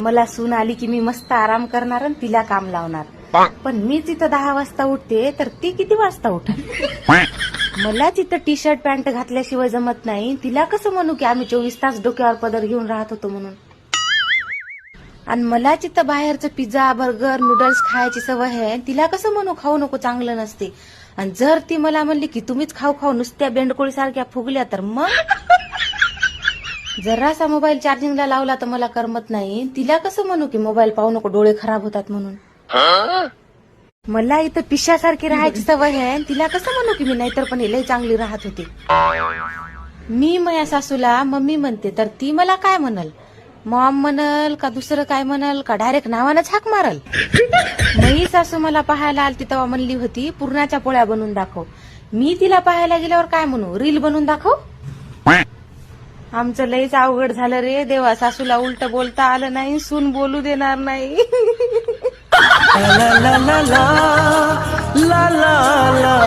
मला सून आली की मी मस्त आराम करणार आणि तिला काम लावणार. पण मी तिथं 10 वाजता उठते तर ती किती वाजता उठणार? मला तिथं टी शर्ट पॅन्ट घातल्याशिवाय जमत नाही. तिला कसं म्हणू की आम्ही 24 तास डोक्यावर पदर घेऊन राहत होतो म्हणून. आणि मला तिथं बाहेरचं पिझ्झा बर्गर नूडल्स खायची सवय आहे. तिला कसं म्हणू खाऊ नको चांगलं नसते. आणि जर ती मला म्हणली की तुम्हीच खाऊ खाऊ नुसत्या बेंडकोळी सारख्या फुगल्या तर मग जरासा मोबाईल चार्जिंगला लावला तर मला करमत नाही. तिला कसं म्हणू की मोबाईल पाहू नको डोळे खराब होतात म्हणून. मला इथं पिशासारखी राहायची सवय आहे. तिला कसं म्हणू की मी नाहीतर पण लई चांगली राहत होती. मी माझ्या सासूला मम्मी म्हणते तर ती मला काय म्हणल? मॉम म्हणल का दुसरं काय म्हणल का डायरेक्ट नावानंच हाक मारल? मी सासू मला पाहायला आलती तेव्हा म्हणली होती पुरणाच्या पोळ्या बनवून दाखव. मी तिला पाहायला गेल्यावर काय म्हणू रील बनवून दाखव? आमचं लईच अवघड झालं रे देवा. सासूला उलट बोलता आलं नाही सून बोलू देणार नाही.